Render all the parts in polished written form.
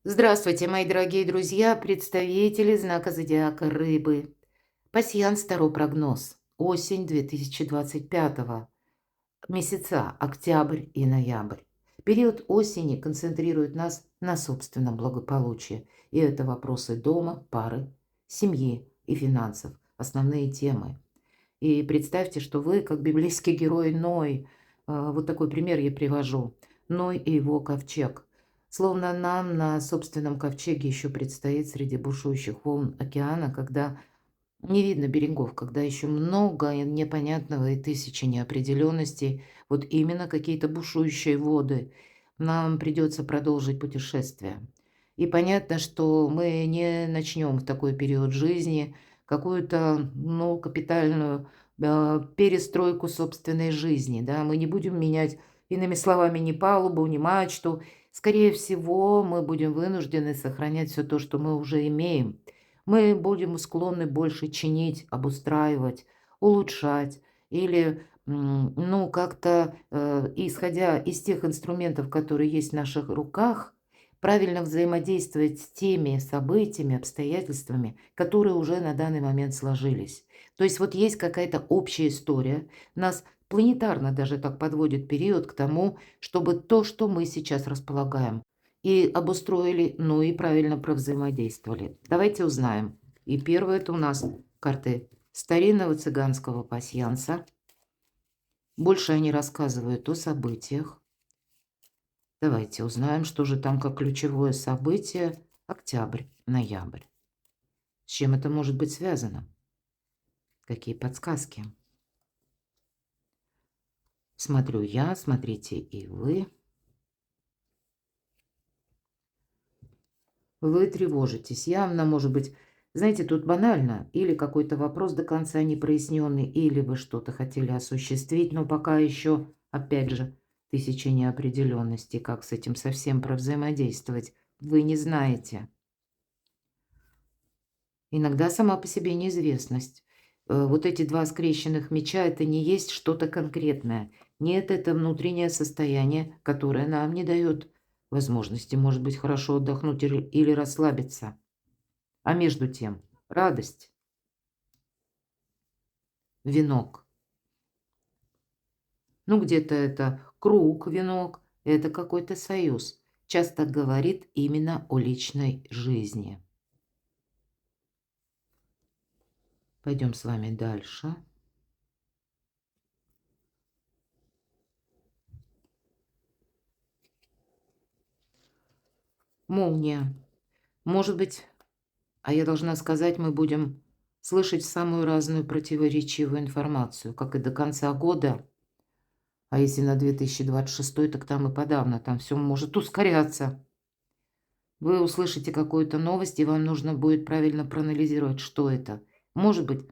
Здравствуйте, мои дорогие друзья, представители знака зодиака Рыбы. Пасьянс Таро прогноз. Осень 2025. Месяца октябрь и ноябрь. Период осени концентрирует нас на собственном благополучии. И это вопросы дома, пары, семьи и финансов. Основные темы. И представьте, что вы, как библейский герой Ной, вот такой пример я привожу, Ной и его ковчег. Словно нам на собственном ковчеге еще предстоит среди бушующих волн океана, когда не видно берегов, когда еще много непонятного и тысячи неопределенностей, вот именно какие-то бушующие воды, нам придется продолжить путешествие. И понятно, что мы не начнем в такой период жизни какую-то, ну, капитальную перестройку собственной жизни, да, мы не будем менять, иными словами, ни палубу, ни мачту. Скорее всего, мы будем вынуждены сохранять все то, что мы уже имеем. Мы будем склонны больше чинить, обустраивать, улучшать или, ну, как-то, исходя из тех инструментов, которые есть в наших руках, правильно взаимодействовать с теми событиями, обстоятельствами, которые уже на данный момент сложились. То есть вот есть какая-то общая история, нас планетарно даже так подводит период к тому, чтобы то, что мы сейчас располагаем, и обустроили, ну и правильно провзаимодействовали. Давайте узнаем. И первое это у нас карты старинного цыганского пасьянса. Больше они рассказывают о событиях. Давайте узнаем, что же там как ключевое событие октябрь, ноябрь. С чем это может быть связано? Какие подсказки? Смотрю я, смотрите и вы. Вы тревожитесь. Явно, может быть, знаете, тут банально. Или какой-то вопрос до конца не проясненный, или вы что-то хотели осуществить, но пока еще, опять же, тысяча неопределенностей. Как с этим совсем провзаимодействовать, вы не знаете. Иногда сама по себе неизвестность. Вот эти два скрещенных меча – это не есть что-то конкретное. Нет, это внутреннее состояние, которое нам не дает возможности, может быть, хорошо отдохнуть или расслабиться. А между тем, радость, венок. Ну, где-то это круг, венок, это какой-то союз. Часто говорит именно о личной жизни. Пойдем с вами дальше. Молния. Может быть, а я должна сказать, мы будем слышать самую разную противоречивую информацию, как и до конца года. А если на 2026, так там и подавно, там все может ускоряться. Вы услышите какую-то новость, и вам нужно будет правильно проанализировать, что это. Может быть,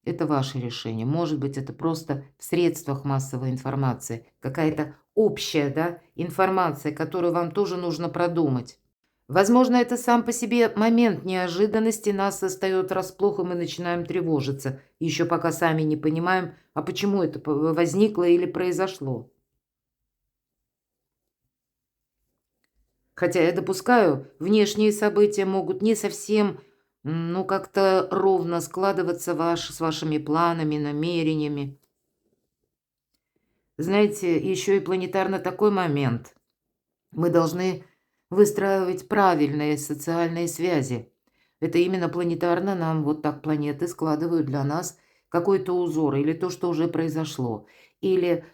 это ваше решение, может быть, это просто в средствах массовой информации, какая-то общая, да, информация, которую вам тоже нужно продумать. Возможно, это сам по себе момент неожиданности нас застаёт врасплох, и мы начинаем тревожиться, еще пока сами не понимаем, а почему это возникло или произошло. Хотя я допускаю, внешние события могут не совсем, ну, как-то ровно складываться с вашими планами, намерениями. Знаете, еще и планетарно такой момент. Мы должны выстраивать правильные социальные связи. Это именно планетарно нам вот так планеты складывают для нас какой-то узор или то, что уже произошло. Или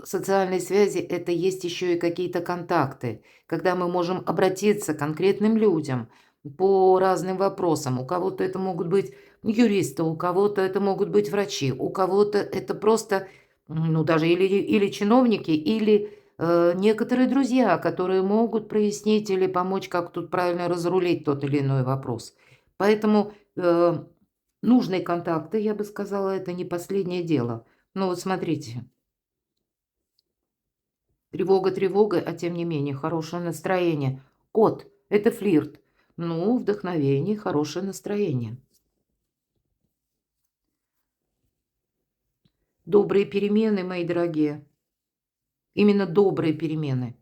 социальные связи – это есть еще и какие-то контакты, когда мы можем обратиться к конкретным людям по разным вопросам. У кого-то это могут быть юристы, у кого-то это могут быть врачи, у кого-то это просто, ну, даже или чиновники, или некоторые друзья, которые могут прояснить или помочь, как тут правильно разрулить тот или иной вопрос. Поэтому нужные контакты, я бы сказала, это не последнее дело. Ну вот смотрите, тревога тревогой, а тем не менее хорошее настроение. Кот – это флирт. Ну, вдохновение, хорошее настроение. Добрые перемены, мои дорогие. Именно добрые перемены.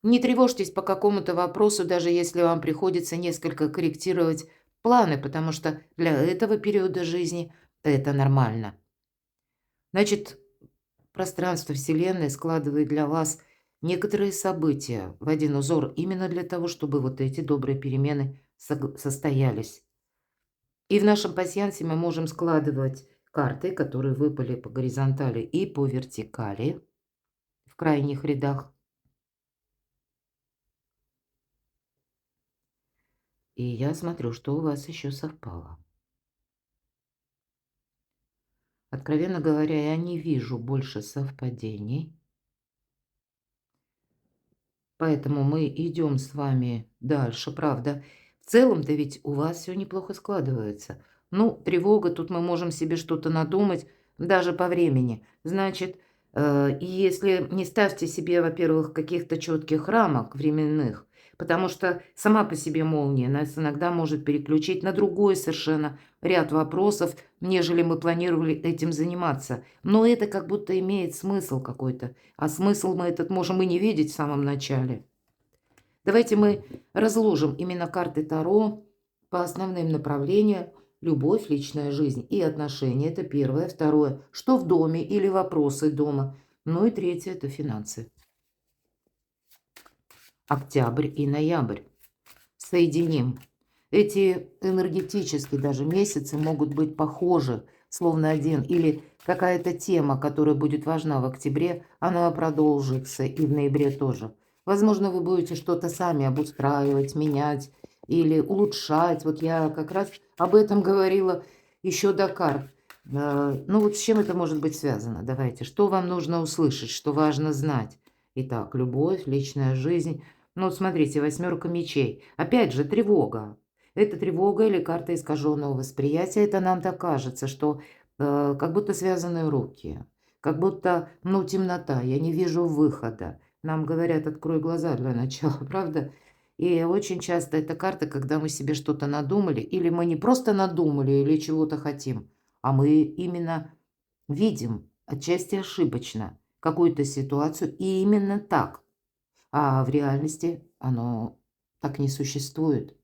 Не тревожьтесь по какому-то вопросу, даже если вам приходится несколько корректировать планы, потому что для этого периода жизни это нормально. Значит, пространство Вселенной складывает для вас некоторые события в один узор именно для того, чтобы вот эти добрые перемены состоялись. И в нашем пасьянсе мы можем складывать карты, которые выпали по горизонтали и по вертикали в крайних рядах. И я смотрю, что у вас еще совпало. Откровенно говоря, я не вижу больше совпадений. Поэтому мы идем с вами дальше, правда. В целом-то ведь у вас все неплохо складывается. Ну, тревога, тут мы можем себе что-то надумать, даже по времени. Значит, если не ставьте себе, во-первых, каких-то четких рамок временных, потому что сама по себе молния нас иногда может переключить на другой совершенно ряд вопросов, нежели мы планировали этим заниматься. Но это как будто имеет смысл какой-то. А смысл мы этот можем и не видеть в самом начале. Давайте мы разложим именно карты Таро по основным направлениям. Любовь, личная жизнь и отношения. Это первое. Второе. Что в доме или вопросы дома. Ну и третье. Это финансы. Октябрь и ноябрь. Соединим. Эти энергетические даже месяцы могут быть похожи, словно один. Или какая-то тема, которая будет важна в октябре, она продолжится и в ноябре тоже. Возможно, вы будете что-то сами обустраивать, менять или улучшать. Вот я как раз об этом говорила еще до карт. Ну вот с чем это может быть связано? Давайте. Что вам нужно услышать, что важно знать? Итак, любовь, личная жизнь. Ну, вот смотрите, восьмерка мечей. Опять же, тревога. Это тревога или карта искаженного восприятия. Это нам так кажется, что как будто связаны руки. Как будто, ну, темнота, я не вижу выхода. Нам говорят, открой глаза для начала, правда? И очень часто это карта, когда мы себе что-то надумали, или мы не просто надумали, или чего-то хотим, а мы именно видим, отчасти ошибочно, какую-то ситуацию, и именно так. А в реальности оно так не существует.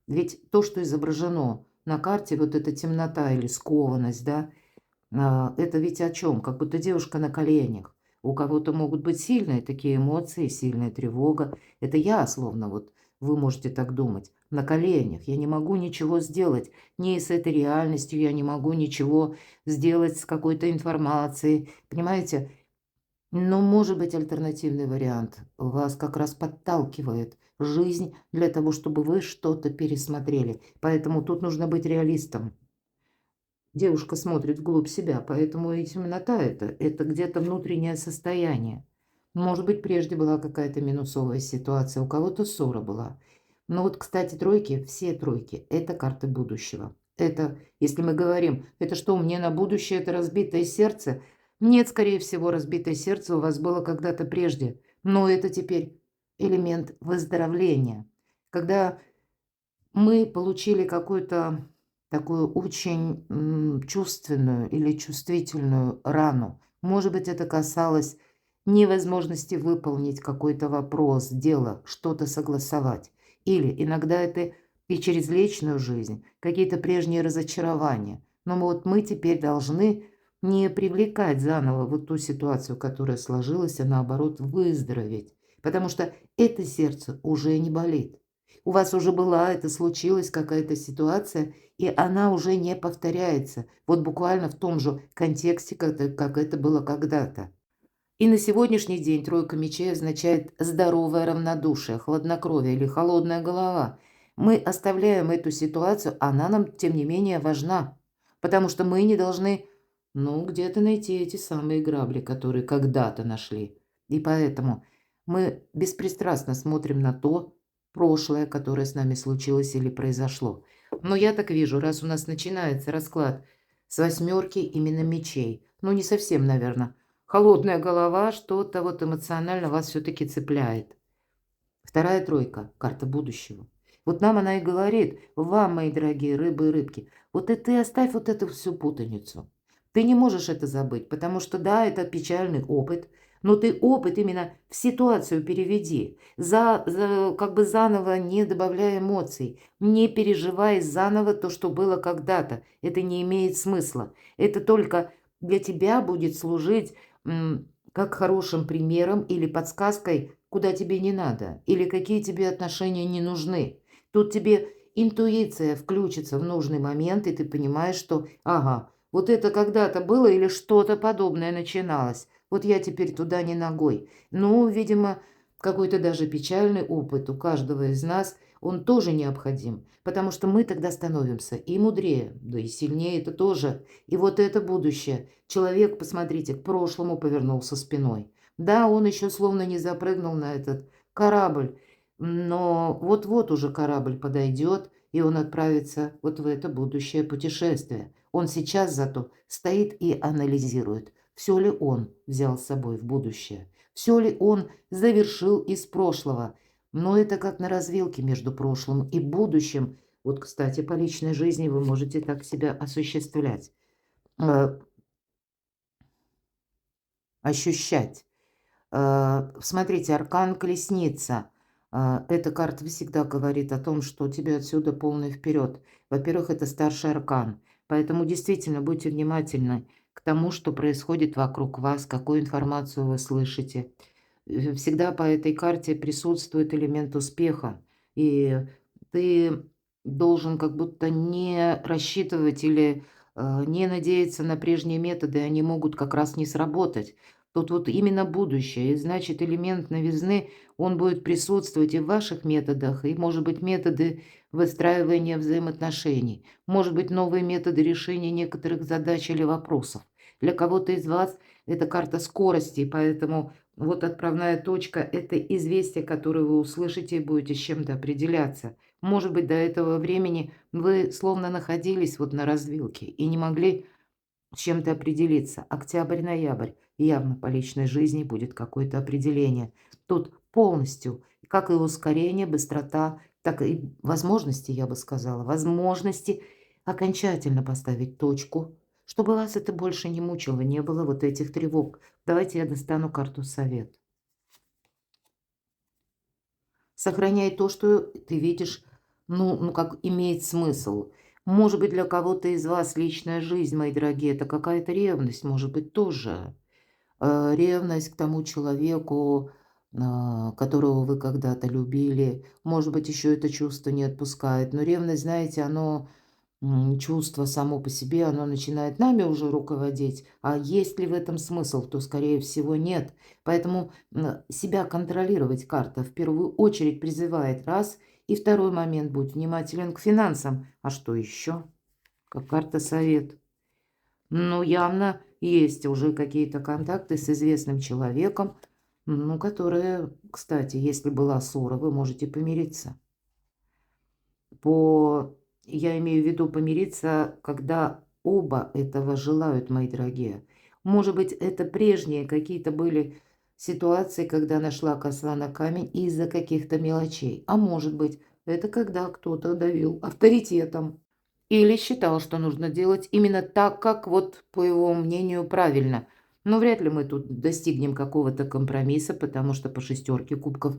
Ведь то, что изображено на карте, вот эта темнота или скованность, да, это ведь о чем? Как будто девушка на коленях. У кого-то могут быть сильные такие эмоции, сильная тревога. Это я, словно вот вы можете так думать. На коленях. Я не могу ничего сделать. Ни с этой реальностью я не могу ничего сделать с какой-то информацией. Понимаете? Но может быть альтернативный вариант. Вас как раз подталкивает жизнь для того, чтобы вы что-то пересмотрели. Поэтому тут нужно быть реалистом. Девушка смотрит вглубь себя, поэтому и темнота это где-то внутреннее состояние. Может быть, прежде была какая-то минусовая ситуация, у кого-то ссора была. Но вот, кстати, тройки, все тройки– это карты будущего. Это, если мы говорим, это что, мне на будущее это разбитое сердце? Нет, скорее всего, разбитое сердце у вас было когда-то прежде. Но это теперь элемент выздоровления. Когда мы получили какую-то такую очень чувственную или чувствительную рану. Может быть, это касалось невозможности выполнить какой-то вопрос, дело, что-то согласовать. Или иногда это и через личную жизнь, какие-то прежние разочарования. Но вот мы теперь должны не привлекать заново вот ту ситуацию, которая сложилась, а наоборот выздороветь. Потому что это сердце уже не болит. У вас уже была, это случилась какая-то ситуация, и она уже не повторяется. Вот буквально в том же контексте, как это было когда-то. И на сегодняшний день тройка мечей означает здоровое равнодушие, хладнокровие или холодная голова. Мы оставляем эту ситуацию, она нам, тем не менее, важна. Потому что мы не должны, ну, где-то найти эти самые грабли, которые когда-то нашли. И поэтому мы беспристрастно смотрим на то прошлое, которое с нами случилось или произошло. Но я так вижу, раз у нас начинается расклад с восьмерки именно мечей, ну, не совсем, наверное, холодная голова, что-то вот эмоционально вас все-таки цепляет. Вторая тройка– карта будущего. Вот нам она и говорит, вам, мои дорогие рыбы и рыбки, вот и ты оставь вот эту всю путаницу. Ты не можешь это забыть, потому что, да, это печальный опыт, Но ты опыт именно в ситуацию переведи. Как бы заново не добавляя эмоций. Не переживай заново то, что было когда-то. Это не имеет смысла. Это только для тебя будет служить как хорошим примером или подсказкой, куда тебе не надо, или какие тебе отношения не нужны. Тут тебе интуиция включится в нужный момент, и ты понимаешь, что, ага, вот это когда-то было или что-то подобное начиналось. Вот я теперь туда не ногой. Ну, видимо, какой-то даже печальный опыт у каждого из нас, он тоже необходим, потому что мы тогда становимся и мудрее, да и сильнее это тоже. И вот это будущее. Человек, посмотрите, к прошлому повернулся спиной. Да, он еще словно не запрыгнул на этот корабль, но вот-вот уже корабль подойдет, и он отправится вот в это будущее путешествие. Он сейчас зато стоит и анализирует, все ли он взял с собой в будущее, все ли он завершил из прошлого. Но это как на развилке между прошлым и будущим. Вот, кстати, по личной жизни вы можете так себя осуществлять, э, ощущать. Смотрите, аркан Колесница. Эта карта всегда говорит о том, что тебе отсюда полный вперед. Во-первых, это старший аркан, поэтому действительно будьте внимательны к тому, что происходит вокруг вас, какую информацию вы слышите. Всегда по этой карте присутствует элемент успеха, и ты должен как будто не рассчитывать или не надеяться на прежние методы, они могут как раз не сработать. Тут вот именно будущее, и значит элемент новизны, он будет присутствовать и в ваших методах, и, может быть, методы выстраивания взаимоотношений, может быть, новые методы решения некоторых задач или вопросов. Для кого-то из вас это карта скорости, поэтому вот отправная точка – это известие, которое вы услышите и будете с чем-то определяться. Может быть, до этого времени вы словно находились вот на развилке и не могли с чем-то определиться. Октябрь-ноябрь. Явно по личной жизни будет какое-то определение. Тут полностью, как и ускорение, быстрота, так и возможности, я бы сказала, возможности окончательно поставить точку, чтобы вас это больше не мучило, не было вот этих тревог. Давайте я достану карту совет. Сохраняй то, что ты видишь, ну, как имеет смысл. Может быть, для кого-то из вас личная жизнь, мои дорогие, это какая-то ревность, может быть, тоже. Ревность к тому человеку, которого вы когда-то любили. Может быть, еще это чувство не отпускает. Но ревность, знаете, оно чувство само по себе, оно начинает нами уже руководить, а есть ли в этом смысл, то, скорее всего, нет. Поэтому себя контролировать карта в первую очередь призывает раз, и второй момент, будь внимателен к финансам. А что еще? Как карта совет. Ну, явно есть уже какие-то контакты с известным человеком, ну, которые, кстати, если была ссора, вы можете помириться. Я имею в виду помириться, когда оба этого желают, мои дорогие. Может быть, это прежние какие-то были ситуации, когда нашла коса на камень из-за каких-то мелочей. А может быть, это когда кто-то давил авторитетом или считал, что нужно делать именно так, как вот, по его мнению, правильно. Но вряд ли мы тут достигнем какого-то компромисса, потому что по шестерке кубков,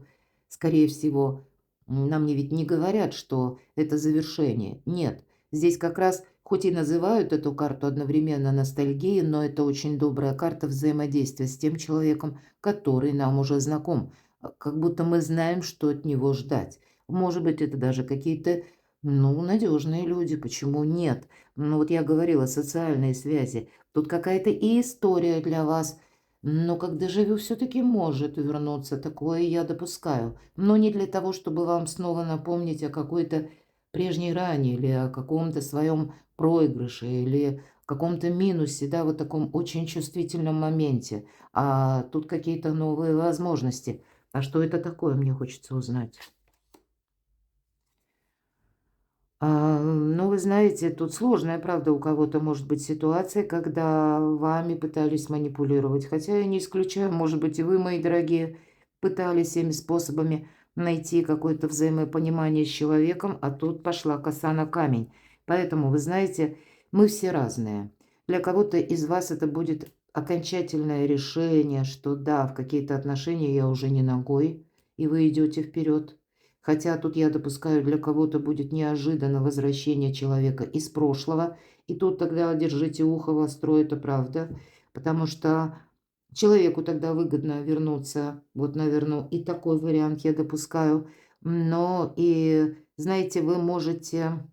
скорее всего, нам ведь не говорят, что это завершение. Нет, здесь как раз, хоть и называют эту карту одновременно ностальгией, но это очень добрая карта взаимодействия с тем человеком, который нам уже знаком. Как будто мы знаем, что от него ждать. Может быть, это даже какие-то, ну, надежные люди, почему нет? Ну, вот я говорила, социальные связи. Тут какая-то и история для вас – но как дежавю все-таки может вернуться, такое я допускаю. Но не для того, чтобы вам снова напомнить о какой-то прежней ране или о каком-то своем проигрыше или каком-то минусе, да, вот таком очень чувствительном моменте. А тут какие-то новые возможности. А что это такое, мне хочется узнать. Ну, вы знаете, тут сложная, правда, у кого-то может быть ситуация, когда вами пытались манипулировать. Хотя я не исключаю, может быть, и вы, мои дорогие, пытались всеми способами найти какое-то взаимопонимание с человеком, а тут пошла коса на камень. Поэтому, вы знаете, мы все разные. Для кого-то из вас это будет окончательное решение, что да, в какие-то отношения я уже не ногой, и вы идете вперед. Хотя тут я допускаю, для кого-то будет неожиданно возвращение человека из прошлого, и тут тогда держите ухо востро, это правда, потому что человеку тогда выгодно вернуться. Вот, наверное, и такой вариант я допускаю. Но и, знаете, вы можете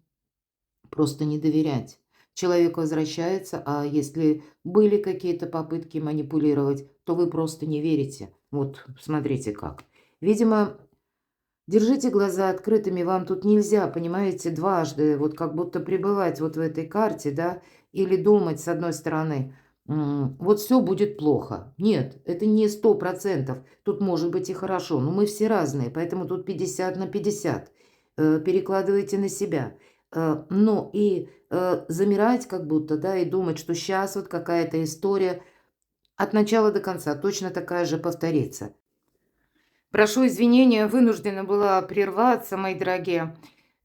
просто не доверять. Человек возвращается, а если были какие-то попытки манипулировать, то вы просто не верите. Вот смотрите как. Видимо, держите глаза открытыми, вам тут нельзя, понимаете, дважды, вот как будто пребывать вот в этой карте, да, или думать, с одной стороны, вот все будет плохо. Нет, это не 100%, тут может быть и хорошо, но мы все разные, поэтому тут 50 на 50. Перекладывайте на себя. Но и замирать как будто, да, и думать, что сейчас вот какая-то история от начала до конца точно такая же повторится. Прошу извинения, вынуждена была прерваться, мои дорогие.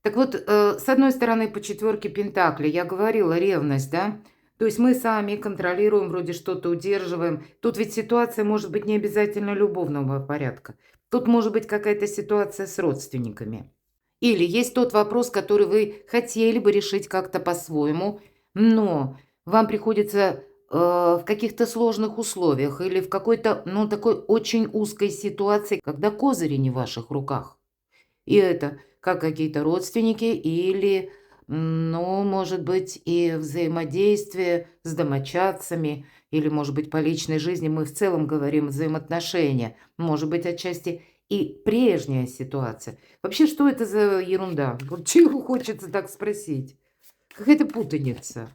Так вот, с одной стороны, по четверке пентаклей, я говорила, ревность, да? То есть мы сами контролируем, вроде что-то удерживаем. Тут ведь ситуация может быть не обязательно любовного порядка. Тут может быть какая-то ситуация с родственниками. Или есть тот вопрос, который вы хотели бы решить как-то по-своему, но вам приходится в каких-то сложных условиях или в какой-то, ну, такой очень узкой ситуации, когда козыри не в ваших руках. И это как какие-то родственники или, ну, может быть, и взаимодействие с домочадцами, или, может быть, по личной жизни мы в целом говорим взаимоотношения, может быть, отчасти и прежняя ситуация. Вообще, что это за ерунда? Вот чего хочется так спросить? Какая-то путаница.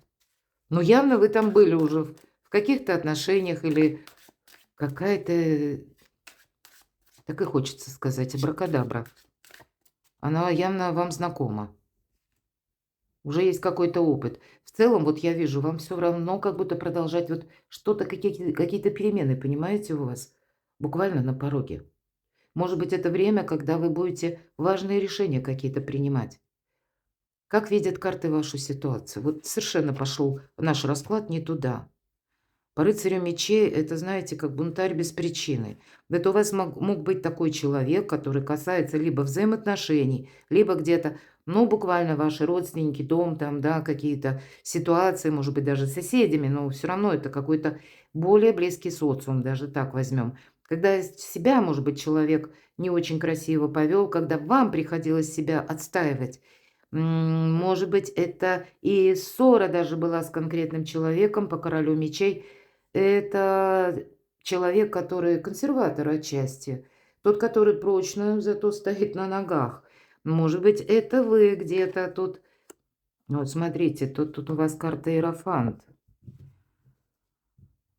Но явно вы там были уже в каких-то отношениях или какая-то, так и хочется сказать, абракадабра. Она явно вам знакома. Уже есть какой-то опыт. В целом, вот я вижу, вам все равно как будто продолжать вот что-то, какие-то перемены, понимаете, у вас буквально на пороге. Может быть, это время, когда вы будете важные решения какие-то принимать. Как видят карты вашу ситуацию? Вот совершенно пошел наш расклад не туда. По рыцарю мечей это, знаете, как бунтарь без причины. Это у вас мог быть такой человек, который касается либо взаимоотношений, либо где-то, ну, буквально ваши родственники, дом там, да, какие-то ситуации, может быть, даже с соседями, но все равно это какой-то более близкий социум, даже так возьмем. Когда себя, может быть, человек не очень красиво повел, когда вам приходилось себя отстаивать. Может быть, это и ссора даже была с конкретным человеком по королю мечей, это человек, который консерватор отчасти, тот, который прочно зато стоит на ногах. Может быть, это вы где-то тут. Ну, вот смотрите, тут у вас карта Иерофант.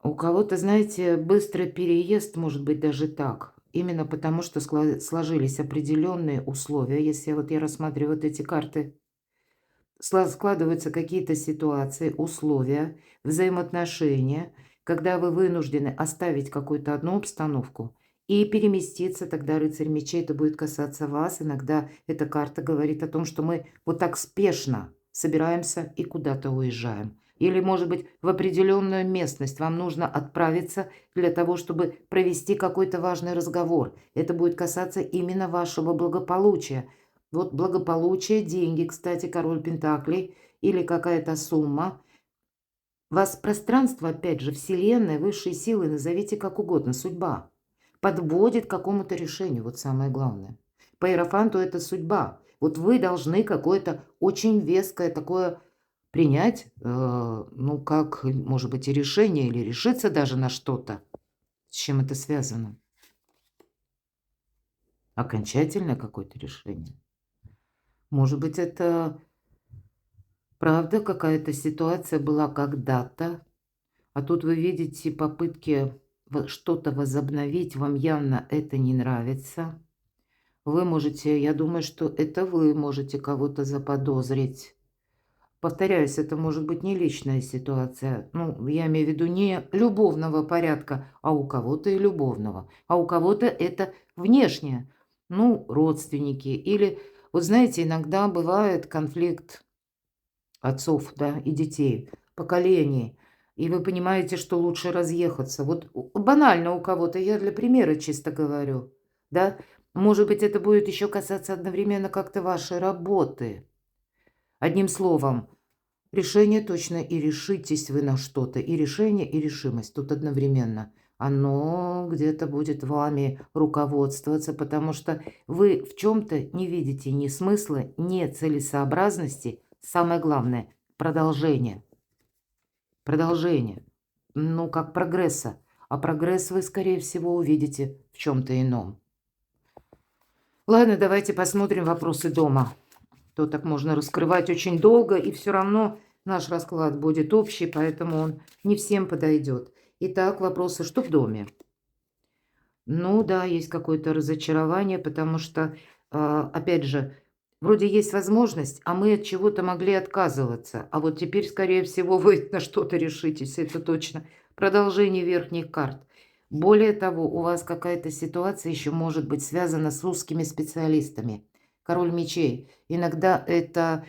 У кого-то, знаете, быстрый переезд, может быть, даже так. Именно потому, что сложились определенные условия. Если вот я рассматриваю вот эти карты, складываются какие-то ситуации, условия, взаимоотношения, когда вы вынуждены оставить какую-то одну обстановку и переместиться, тогда рыцарь мечей, это будет касаться вас. Иногда эта карта говорит о том, что мы вот так спешно собираемся и куда-то уезжаем. Или, может быть, в определенную местность вам нужно отправиться для того, чтобы провести какой-то важный разговор. Это будет касаться именно вашего благополучия. Вот благополучие, деньги, кстати, король пентаклей или какая-то сумма. Вас пространство, опять же, вселенная, высшие силы, назовите как угодно, судьба, подводит к какому-то решению, вот самое главное. По иерофанту это судьба. Вот вы должны какое-то очень веское такое принять, ну, как, может быть, и решение, или решиться даже на что-то. С чем это связано? Окончательное какое-то решение. Может быть, это правда, какая-то ситуация была когда-то, а тут вы видите попытки что-то возобновить, вам явно это не нравится. Вы можете, я думаю, что это вы можете кого-то заподозрить. Повторяюсь, это может быть не личная ситуация. Ну, я имею в виду не любовного порядка, а у кого-то и любовного. А у кого-то это внешнее. Ну, родственники. Или, вот знаете, иногда бывает конфликт отцов, да, и детей, поколений. И вы понимаете, что лучше разъехаться. Вот банально у кого-то, я для примера чисто говорю, да. Может быть, это будет еще касаться одновременно как-то вашей работы. Одним словом, решение точно и решитесь вы на что-то. И решение, и решимость тут одновременно. Оно где-то будет вами руководствоваться, потому что вы в чем-то не видите ни смысла, ни целесообразности. Самое главное – продолжение. Продолжение. Ну, как прогресса. А прогресс вы, скорее всего, увидите в чем-то ином. Ладно, давайте посмотрим вопросы дома. То так можно раскрывать очень долго, и все равно наш расклад будет общий, поэтому он не всем подойдет. Итак, вопросы, что в доме? Ну да, есть какое-то разочарование, потому что, опять же, вроде есть возможность, а мы от чего-то могли отказываться. А вот теперь, скорее всего, вы на что-то решитесь, это точно. Продолжение верхних карт. Более того, у вас какая-то ситуация еще может быть связана с узкими специалистами. Король мечей. Иногда это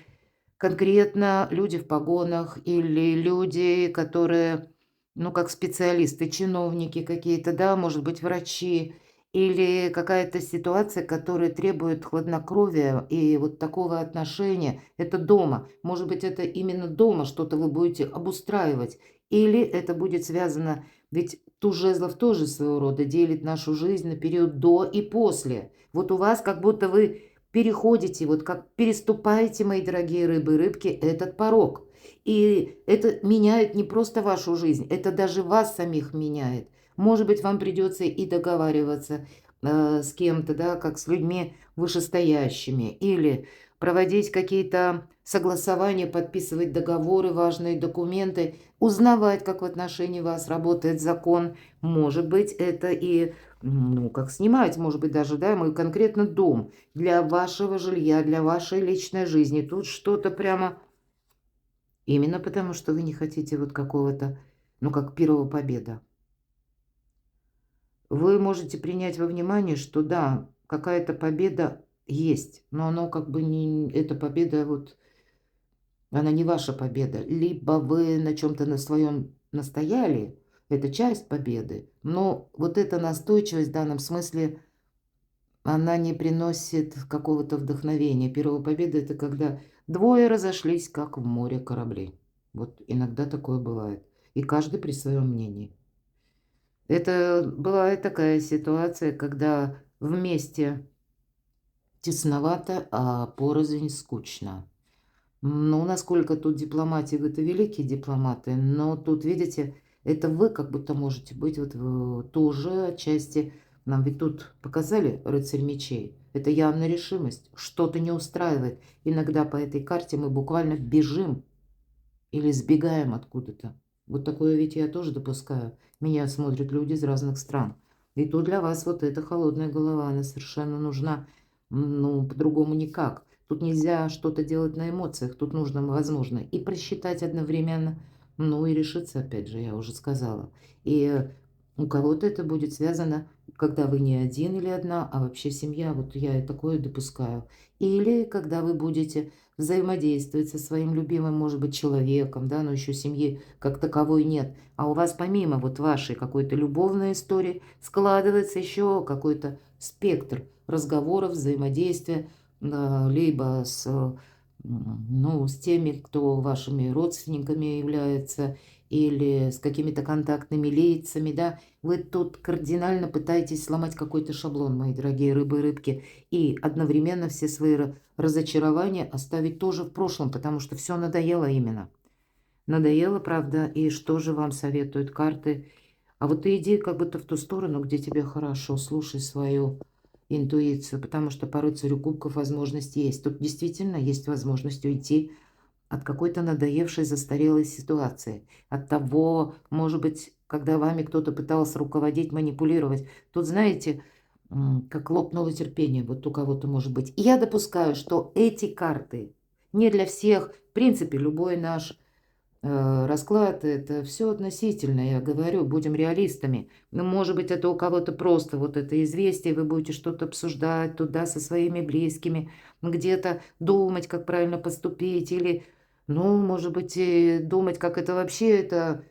конкретно люди в погонах или люди, которые, ну, как специалисты, чиновники какие-то, да, может быть, врачи, или какая-то ситуация, которая требует хладнокровия и вот такого отношения. Это дома. Может быть, это именно дома что-то вы будете обустраивать. Или это будет связано, ведь туз жезлов тоже своего рода делит нашу жизнь на период до и после. Вот у вас как будто вы переходите, вот как переступаете, мои дорогие рыбы и рыбки, этот порог. И это меняет не просто вашу жизнь, это даже вас самих меняет. Может быть, вам придется и договариваться с кем-то, да, как с людьми вышестоящими, или проводить какие-то согласования, подписывать договоры, важные документы, узнавать, как в отношении вас работает закон. Может быть, это и, ну, как снимать, может быть, даже, да, мы конкретно дом для вашего жилья, для вашей личной жизни. Тут что-то прямо именно потому, что вы не хотите вот какого-то, ну, как первого победа. Вы можете принять во внимание, что да, какая-то победа есть, но оно как бы не, эта победа вот, она не ваша победа. Либо вы на чем-то на своем настояли, это часть победы, но вот эта настойчивость в данном смысле, она не приносит какого-то вдохновения. Первая победа – это когда двое разошлись, как в море кораблей. Вот иногда такое бывает. И каждый при своем мнении. Это бывает такая ситуация, когда вместе тесновато, а порознь скучно. Ну, насколько тут дипломатии, вы-то великие дипломаты, но тут, видите, это вы как будто можете быть вот тоже отчасти. Нам ведь тут показали рыцарь мечей. Это явная решимость. Что-то не устраивает. Иногда по этой карте мы буквально бежим или сбегаем откуда-то. Вот такое ведь я тоже допускаю. Меня смотрят люди из разных стран. И тут для вас вот эта холодная голова, она совершенно нужна. Ну, по-другому никак. Тут нельзя что-то делать на эмоциях. Тут нужно, возможно, и просчитать одновременно, ну и решиться, опять же, я уже сказала. И у кого-то это будет связано, когда вы не один или одна, а вообще семья. Вот я и такое допускаю. Или когда вы будете взаимодействовать со своим любимым, может быть, человеком, да, но еще семьи как таковой нет. А у вас помимо вот вашей какой-то любовной истории складывается еще какой-то спектр разговоров, взаимодействия, либо с, ну, с теми, кто вашими родственниками является, или с какими-то контактными лицами, да. Вы тут кардинально пытаетесь сломать какой-то шаблон, мои дорогие рыбы и рыбки, и одновременно все свои разочарования оставить тоже в прошлом, потому что все надоело именно. Надоело, правда, и что же вам советуют карты? А вот ты иди как будто в ту сторону, где тебе хорошо, слушай свою интуицию, потому что по рыцарю кубков возможность есть. Тут действительно есть возможность уйти от какой-то надоевшей, застарелой ситуации. От того, может быть, когда вами кто-то пытался руководить, манипулировать. Тут, знаете, как лопнуло терпение, вот у кого-то может быть. И я допускаю, что эти карты не для всех. В принципе, любой наш расклад – это все относительно, я говорю, будем реалистами. Ну, может быть, это у кого-то просто вот это известие, вы будете что-то обсуждать туда со своими близкими, где-то думать, как правильно поступить, или, ну, может быть, и думать, как это вообще это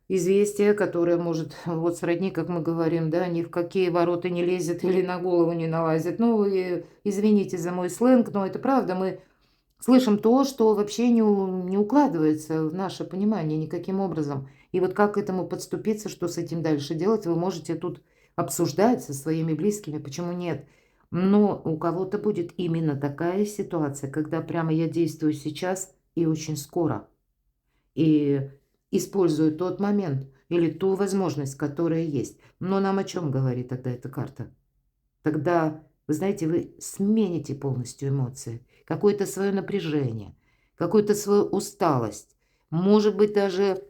известие, которое может, вот сродни, как мы говорим, да, ни в какие ворота не лезет или на голову не налазит. Ну, и извините за мой сленг, но это правда. Мы слышим то, что вообще не укладывается в наше понимание никаким образом. И вот как к этому подступиться, что с этим дальше делать, вы можете тут обсуждать со своими близкими, почему нет. Но у кого-то будет именно такая ситуация, когда прямо я действую сейчас и очень скоро. И использую тот момент или ту возможность, которая есть. Но нам о чем говорит тогда эта карта? Тогда, вы знаете, вы смените полностью эмоции, какое-то свое напряжение, какую-то свою усталость. Может быть, даже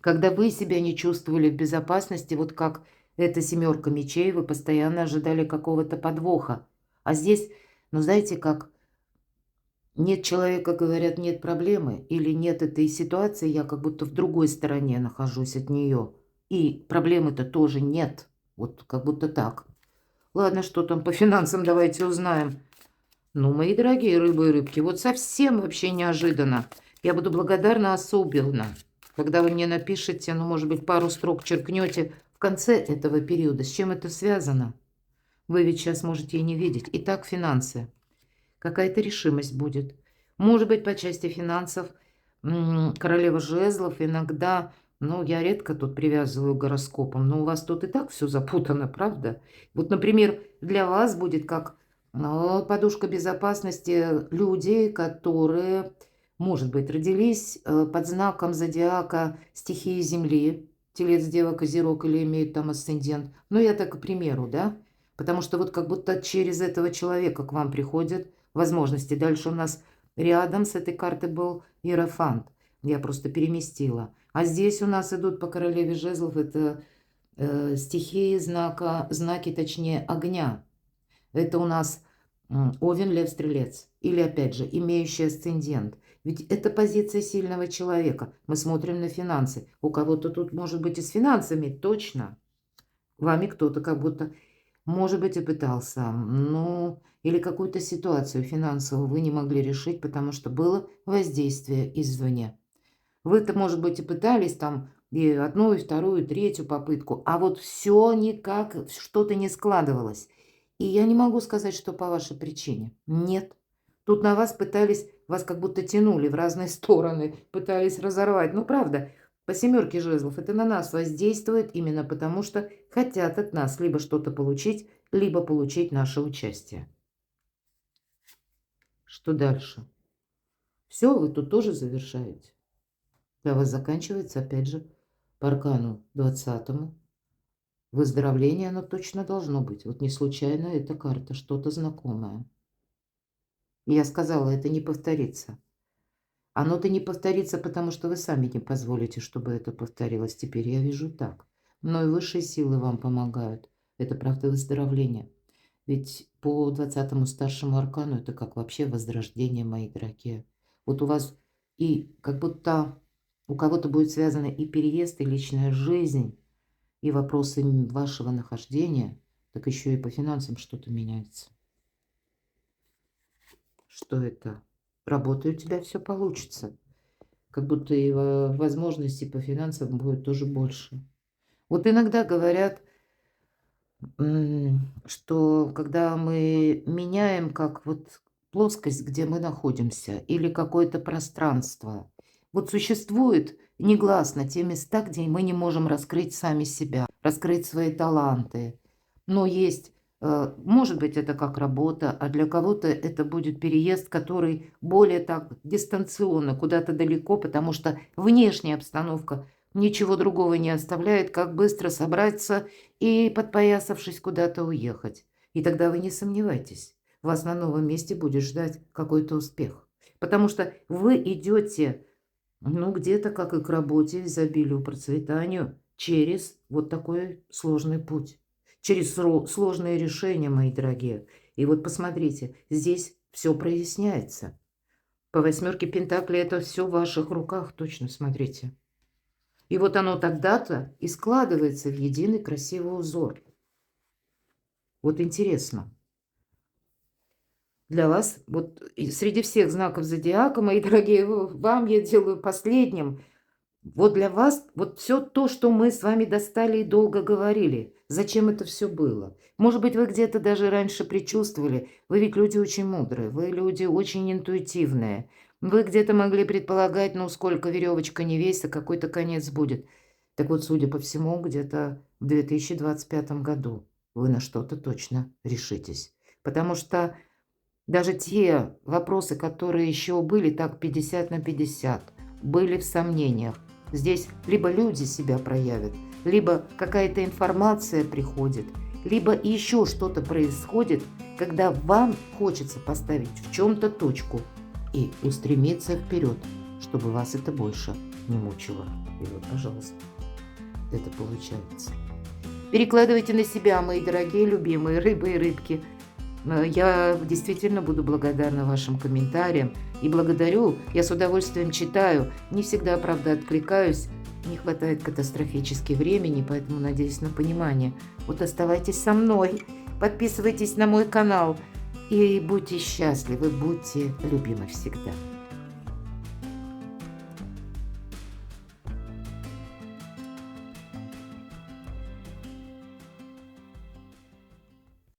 когда вы себя не чувствовали в безопасности, вот как эта семерка мечей, вы постоянно ожидали какого-то подвоха. А здесь, ну знаете, как нет человека, говорят, нет проблемы, или нет этой ситуации, я как будто в другой стороне нахожусь от нее. И проблемы-то тоже нет. Вот как будто так. Ладно, что там по финансам, давайте узнаем. Ну, мои дорогие рыбы и рыбки, вот совсем вообще неожиданно. Я буду благодарна особенно, когда вы мне напишите, ну, может быть, пару строк черкнете в конце этого периода. С чем это связано? Вы ведь сейчас можете и не видеть. Итак, финансы. Какая-то решимость будет. Может быть, по части финансов королева жезлов иногда, ну, я редко тут привязываю к гороскопам, но у вас тут и так все запутано, правда? Вот, например, для вас будет как подушка безопасности люди, которые, может быть, родились под знаком зодиака стихии Земли, Телец, Дева, Козерог или имеют там асцендент. Ну, я так, к примеру, да? Потому что вот как будто через этого человека к вам приходят возможности. Дальше у нас рядом с этой картой был Иерофант. Я просто переместила. А здесь у нас идут по королеве жезлов. Это стихии знаки, точнее, огня. Это у нас Овен, Лев, Стрелец. Или, опять же, имеющий асцендент. Ведь это позиция сильного человека. Мы смотрим на финансы. У кого-то тут может быть и с финансами, точно. Вами кто-то как будто, может быть, и пытался. Ну, или какую-то ситуацию финансовую вы не могли решить, потому что было воздействие извне. Вы-то, может быть, и пытались там и одну, и вторую, и третью попытку, а вот все никак, что-то не складывалось. И я не могу сказать, что по вашей причине. Нет. Тут на вас пытались, вас как будто тянули в разные стороны, пытались разорвать. Ну, правда, по семерке жезлов это на нас воздействует именно потому, что хотят от нас либо что-то получить, либо получить наше участие. Что дальше? Все, вы тут тоже завершаете. Для вас заканчивается, опять же, по аркану 20-му. Выздоровление оно точно должно быть. Вот не случайно эта карта, что-то знакомое. Я сказала, это не повторится. Оно-то не повторится, потому что вы сами не позволите, чтобы это повторилось. Теперь я вижу так. Но и высшие силы вам помогают. Это правда выздоровление. Ведь по 20-му старшему аркану это как вообще возрождение, мои дорогие. Вот у вас и как будто у кого-то будет связано и переезд, и личная жизнь, и вопросы вашего нахождения, так еще и по финансам что-то меняется. Что это? Работай, у тебя все получится. Как будто и возможностей по финансам будет тоже больше. Вот иногда говорят, что когда мы меняем как вот плоскость, где мы находимся, или какое-то пространство, вот существуют негласно те места, где мы не можем раскрыть сами себя, раскрыть свои таланты. Но есть, может быть, это как работа, а для кого-то это будет переезд, который более так дистанционно, куда-то далеко, потому что внешняя обстановка ничего другого не оставляет, как быстро собраться и, подпоясавшись, куда-то уехать. И тогда вы не сомневайтесь, вас на новом месте будет ждать какой-то успех. Потому что вы идете, ну, где-то, как и к работе, изобилию, процветанию, через вот такой сложный путь. Через сложные решения, мои дорогие. И вот посмотрите, здесь все проясняется. По восьмерке Пентаклей это все в ваших руках, точно, смотрите. И вот оно тогда-то и складывается в единый красивый узор. Вот интересно. Для вас, вот среди всех знаков зодиака, мои дорогие, вам я делаю последним Вот для вас вот все то, что мы с вами достали и долго говорили, зачем это все было? Может быть, вы где-то даже раньше предчувствовали. Вы ведь люди очень мудрые, вы люди очень интуитивные. Вы где-то могли предполагать, ну, сколько веревочка не весит, какой-то конец будет. Так вот, судя по всему, где-то в 2025 году вы на что-то точно решитесь. Потому что даже те вопросы, которые еще были так 50 на 50, были в сомнениях. Здесь либо люди себя проявят, либо какая-то информация приходит, либо еще что-то происходит, когда вам хочется поставить в чем-то точку и устремиться вперед, чтобы вас это больше не мучило. И вот, пожалуйста, это получается. Перекладывайте на себя, мои дорогие, любимые рыбы и рыбки. Я действительно буду благодарна вашим комментариям и благодарю. Я с удовольствием читаю. Не всегда, правда, откликаюсь. Не хватает катастрофически времени, поэтому надеюсь на понимание. Вот оставайтесь со мной, подписывайтесь на мой канал и будьте счастливы, будьте любимы всегда.